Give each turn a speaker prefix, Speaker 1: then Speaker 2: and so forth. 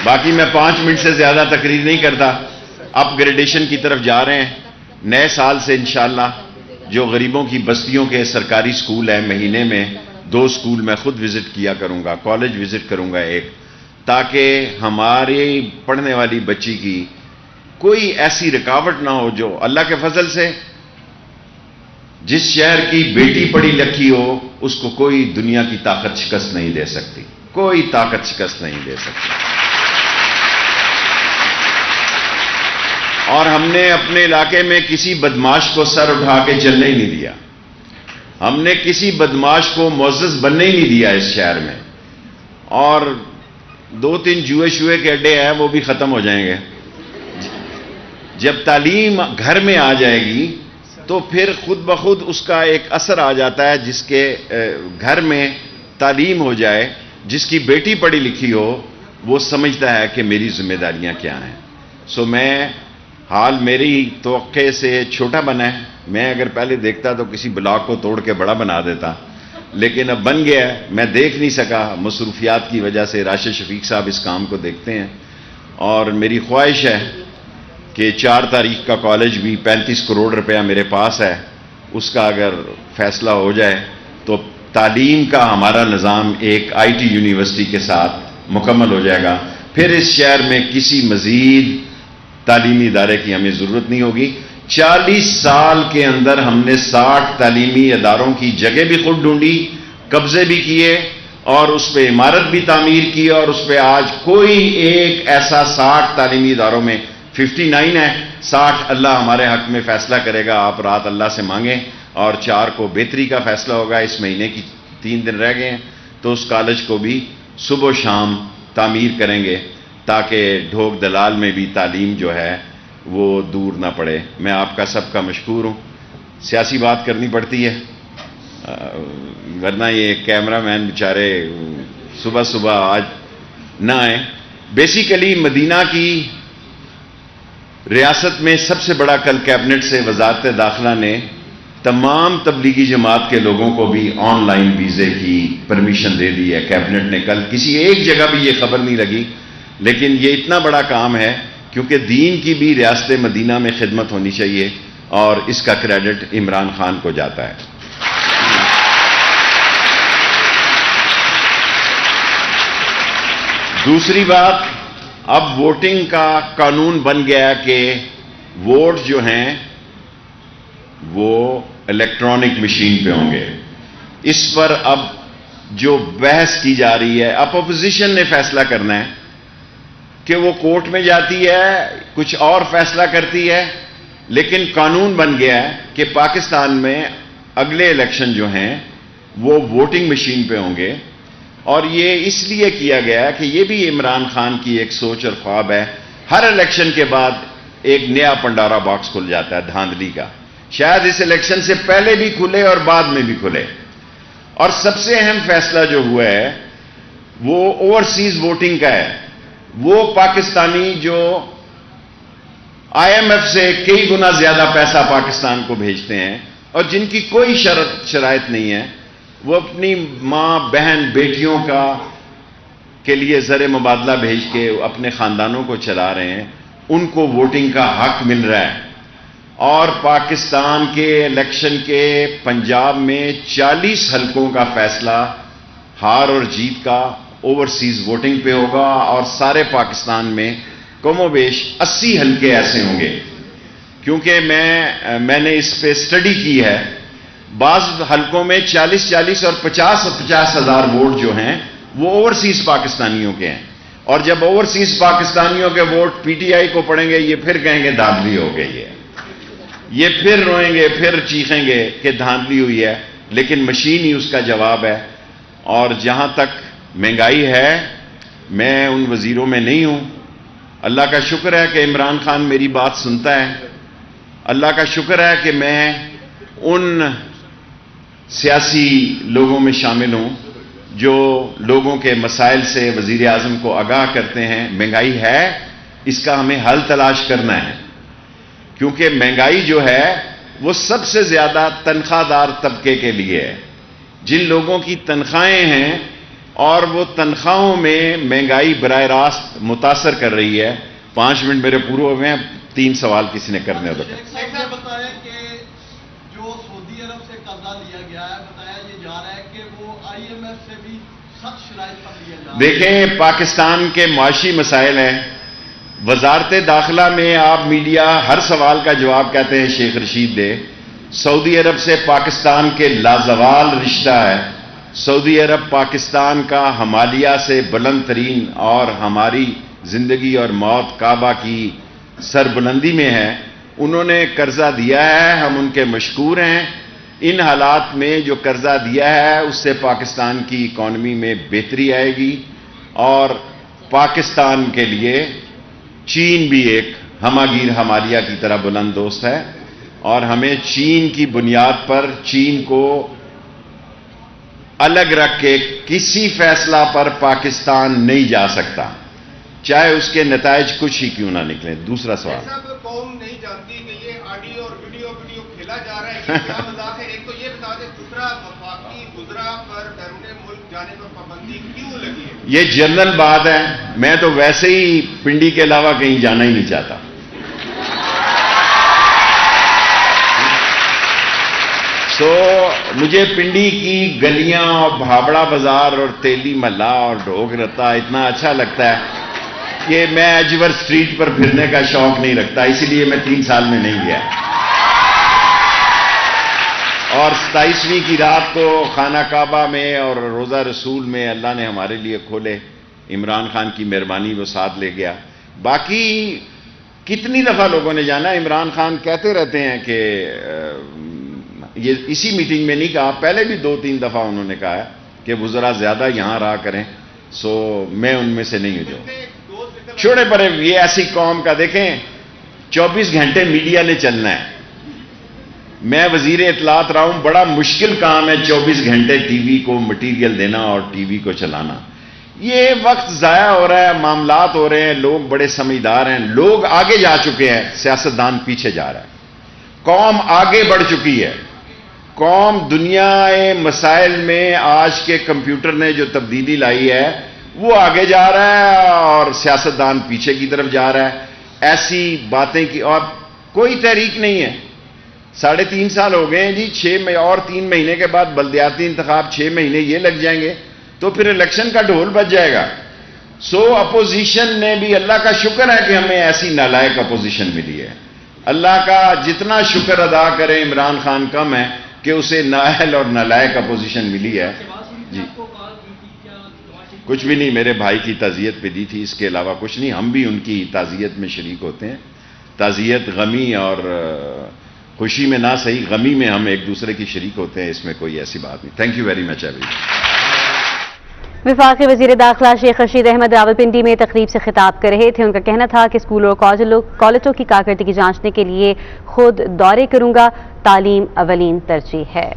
Speaker 1: باقی میں 5 منٹ سے زیادہ تقریر نہیں کرتا. اپ گریڈیشن کی طرف جا رہے ہیں. نئے سال سے انشاءاللہ جو غریبوں کی بستیوں کے سرکاری سکول ہیں، مہینے میں 2 سکول میں خود وزٹ کیا کروں گا، کالج وزٹ کروں گا ایک، تاکہ ہماری پڑھنے والی بچی کی کوئی ایسی رکاوٹ نہ ہو جو اللہ کے فضل سے جس شہر کی بیٹی پڑھی لکھی ہو اس کو کوئی دنیا کی طاقت شکست نہیں دے سکتی، کوئی طاقت شکست نہیں دے سکتی. اور ہم نے اپنے علاقے میں کسی بدماش کو سر اٹھا کے چلنے ہی نہیں دیا. ہم نے کسی بدماش کو معزز بننے ہی نہیں دیا اس شہر میں. اور 2-3 جوئے کے اڈے ہیں وہ بھی ختم ہو جائیں گے. جب تعلیم گھر میں آ جائے گی تو پھر خود بخود اس کا ایک اثر آ جاتا ہے. جس کے گھر میں تعلیم ہو جائے، جس کی بیٹی پڑھی لکھی ہو، وہ سمجھتا ہے کہ میری ذمہ داریاں کیا ہیں. سو میں حال میری توقع سے چھوٹا بنا ہے. میں اگر پہلے دیکھتا تو کسی بلاک کو توڑ کے بڑا بنا دیتا، لیکن اب بن گیا ہے. میں دیکھ نہیں سکا مصروفیات کی وجہ سے. راشد شفیق صاحب اس کام کو دیکھتے ہیں، اور میری خواہش ہے کہ 4 تاریخ کا کالج بھی 35 کروڑ روپیہ میرے پاس ہے، اس کا اگر فیصلہ ہو جائے تو تعلیم کا ہمارا نظام ایک IT یونیورسٹی کے ساتھ مکمل ہو جائے گا. پھر اس شہر میں کسی مزید تعلیمی ادارے کی ہمیں ضرورت نہیں ہوگی. 40 سال کے اندر ہم نے 60 تعلیمی اداروں کی جگہ بھی خود ڈھونڈی، قبضے بھی کیے، اور اس پہ عمارت بھی تعمیر کی، اور اس پہ آج کوئی ایک ایسا 60 تعلیمی اداروں میں 59 ہے. 60 اللہ ہمارے حق میں فیصلہ کرے گا. آپ رات اللہ سے مانگیں، اور 4 کو بہتری کا فیصلہ ہوگا. اس مہینے کی 3 دن رہ گئے ہیں، تو اس کالج کو بھی صبح و شام تعمیر کریں گے تاکہ ڈھوک دلال میں بھی تعلیم جو ہے وہ دور نہ پڑے. میں آپ کا سب کا مشکور ہوں. سیاسی بات کرنی پڑتی ہے، ورنہ یہ کیمرہ مین بیچارے صبح صبح آج نہ آئیں. بیسیکلی مدینہ کی ریاست میں سب سے بڑا کل کیبنٹ سے وزارت داخلہ نے تمام تبلیغی جماعت کے لوگوں کو بھی آن لائن ویزے کی پرمیشن دے دی ہے. کیبنٹ نے کل کسی ایک جگہ بھی یہ خبر نہیں لگی، لیکن یہ اتنا بڑا کام ہے کیونکہ دین کی بھی ریاست مدینہ میں خدمت ہونی چاہیے، اور اس کا کریڈٹ عمران خان کو جاتا ہے. دوسری بات، اب ووٹنگ کا قانون بن گیا کہ ووٹ جو ہیں وہ الیکٹرانک مشین پہ ہوں گے. اس پر اب جو بحث کی جا رہی ہے، اب اپوزیشن نے فیصلہ کرنا ہے کہ وہ کورٹ میں جاتی ہے، کچھ اور فیصلہ کرتی ہے. لیکن قانون بن گیا ہے کہ پاکستان میں اگلے الیکشن جو ہیں وہ ووٹنگ مشین پہ ہوں گے. اور یہ اس لیے کیا گیا کہ یہ بھی عمران خان کی ایک سوچ اور خواب ہے. ہر الیکشن کے بعد ایک نیا پنڈارا باکس کھل جاتا ہے دھاندلی کا. شاید اس الیکشن سے پہلے بھی کھلے اور بعد میں بھی کھلے. اور سب سے اہم فیصلہ جو ہوا ہے وہ اوورسیز ووٹنگ کا ہے. وہ پاکستانی جو IMF سے کئی گنا زیادہ پیسہ پاکستان کو بھیجتے ہیں اور جن کی کوئی شرائط نہیں ہے، وہ اپنی ماں بہن بیٹیوں کے لیے زر مبادلہ بھیج کے اپنے خاندانوں کو چلا رہے ہیں، ان کو ووٹنگ کا حق مل رہا ہے. اور پاکستان کے الیکشن کے پنجاب میں 40 حلقوں کا فیصلہ ہار اور جیت کا اوورسیز ووٹنگ پہ ہوگا، اور سارے پاکستان میں کم و بیش 80 حلقے ایسے ہوں گے. کیونکہ میں نے اس پہ اسٹڈی کی ہے. بعض حلقوں میں 40 اور 50 ہزار ووٹ جو ہیں وہ اوورسیز پاکستانیوں کے ہیں. اور جب اوورسیز پاکستانیوں کے ووٹ PTI کو پڑیں گے، یہ پھر کہیں گے دھاندلی ہو گئی ہے، یہ پھر روئیں گے، پھر چیخیں گے کہ دھاندلی ہوئی ہے. لیکن مشین ہی اس کا جواب ہے. اور جہاں تک مہنگائی ہے، میں ان وزیروں میں نہیں ہوں. اللہ کا شکر ہے کہ عمران خان میری بات سنتا ہے. اللہ کا شکر ہے کہ میں ان سیاسی لوگوں میں شامل ہوں جو لوگوں کے مسائل سے وزیر اعظم کو آگاہ کرتے ہیں. مہنگائی ہے، اس کا ہمیں حل تلاش کرنا ہے. کیونکہ مہنگائی جو ہے وہ سب سے زیادہ تنخواہ دار طبقے کے لیے ہے. جن لوگوں کی تنخواہیں ہیں اور وہ تنخواہوں میں مہنگائی براہ راست متاثر کر رہی ہے. 5 منٹ میرے پورے ہوئے ہیں, 3 سوال کسی نے کرنے ہوتے ہیں.
Speaker 2: بتایا کہ جو سعودی عرب سے قرضہ لیا گیا ہے, بتایا یہ جا رہا ہے کہ وہ IMF سے بھی سخت شرائط پر لیا جا رہا ہے.
Speaker 1: دیکھیں, پاکستان کے معاشی مسائل ہیں. وزارت داخلہ میں آپ میڈیا ہر سوال کا جواب کہتے ہیں شیخ رشید دے. سعودی عرب سے پاکستان کے لازوال رشتہ ہے. سعودی عرب پاکستان کا ہمالیہ سے بلند ترین اور ہماری زندگی اور موت کعبہ کی سربلندی میں ہے. انہوں نے قرضہ دیا ہے, ہم ان کے مشکور ہیں. ان حالات میں جو قرضہ دیا ہے اس سے پاکستان کی اکانومی میں بہتری آئے گی, اور پاکستان کے لیے چین بھی ایک ہماگیر ہمالیہ کی طرح بلند دوست ہے, اور ہمیں چین کی بنیاد پر چین کو الگ رکھ کے کسی فیصلہ پر پاکستان نہیں جا سکتا, چاہے اس کے نتائج کچھ ہی کیوں نہ نکلیں. دوسرا سوال,
Speaker 3: قوم نہیں جانتی کہ یہ آڈیو اور ویڈیو کھیلا جا رہا ہے, یہ کیا مذاق ہے؟ ایک تو یہ بتا دیں, دوسرا وفاقی وزراء پر بیرون ملک جانے پر پابندی کیوں لگی ہے؟
Speaker 1: یہ جنرل بات ہے. میں تو ویسے ہی پنڈی کے علاوہ کہیں جانا ہی نہیں چاہتا. مجھے پنڈی کی گلیاں اور بھابڑا بازار اور تیلی محلہ اور ڈھوک رتا اتنا اچھا لگتا ہے کہ میں ایجور اسٹریٹ پر پھرنے کا شوق نہیں رکھتا, اسی لیے میں 3 سال میں نہیں گیا. اور 27ویں کی رات کو خانہ کعبہ میں اور روضہ رسول میں اللہ نے ہمارے لیے کھولے. عمران خان کی مہربانی وہ ساتھ لے گیا. باقی کتنی دفعہ لوگوں نے جانا. عمران خان کہتے رہتے ہیں کہ یہ اسی میٹنگ میں نہیں کہا, پہلے بھی 2-3 دفعہ انہوں نے کہا ہے کہ وزراء زیادہ یہاں رہا کریں. میں ان میں سے نہیں ہوں. جو چھوڑے پڑے, یہ ایسی قوم کا دیکھیں 24 گھنٹے میڈیا نے چلنا ہے. میں وزیر اطلاعات رہا ہوں, بڑا مشکل کام ہے 24 گھنٹے ٹی وی کو مٹیریل دینا اور ٹی وی کو چلانا. یہ وقت ضائع ہو رہا ہے, معاملات ہو رہے ہیں, لوگ بڑے سمجھدار ہیں, لوگ آگے جا چکے ہیں, سیاستدان پیچھے جا رہا ہے. قوم آگے بڑھ چکی ہے. قوم دنیا مسائل میں آج کے کمپیوٹر نے جو تبدیلی لائی ہے وہ آگے جا رہا ہے اور سیاستدان پیچھے کی طرف جا رہا ہے. ایسی باتیں کی اور کوئی تحریک نہیں ہے. 3.5 سال ہو گئے ہیں جی. 3 مہینے کے بعد بلدیاتی انتخاب, 6 مہینے یہ لگ جائیں گے تو پھر الیکشن کا ڈھول بج جائے گا. اپوزیشن نے بھی, اللہ کا شکر ہے کہ ہمیں ایسی نالائق اپوزیشن ملی ہے. اللہ کا جتنا شکر ادا کریں عمران خان کم ہے کہ اسے نااہل اور نالائق اپوزیشن ملی ہے. جی کچھ بھی نہیں, میرے بھائی کی تعزیت پہ دی تھی, اس کے علاوہ کچھ نہیں. ہم بھی ان کی تعزیت میں شریک ہوتے ہیں. تعزیت غمی اور خوشی میں نہ صحیح, غمی میں ہم ایک دوسرے کی شریک ہوتے ہیں, اس میں کوئی ایسی بات نہیں. Thank you very much every.
Speaker 4: وفاقی وزیر داخلہ شیخ رشید احمد راولپنڈی میں تقریب سے خطاب کر رہے تھے. ان کا کہنا تھا کہ اسکولوں اور کالجوں کی کارکردگی جانچنے کے لیے خود دورے کروں گا, تعلیم اولین ترجیح ہے.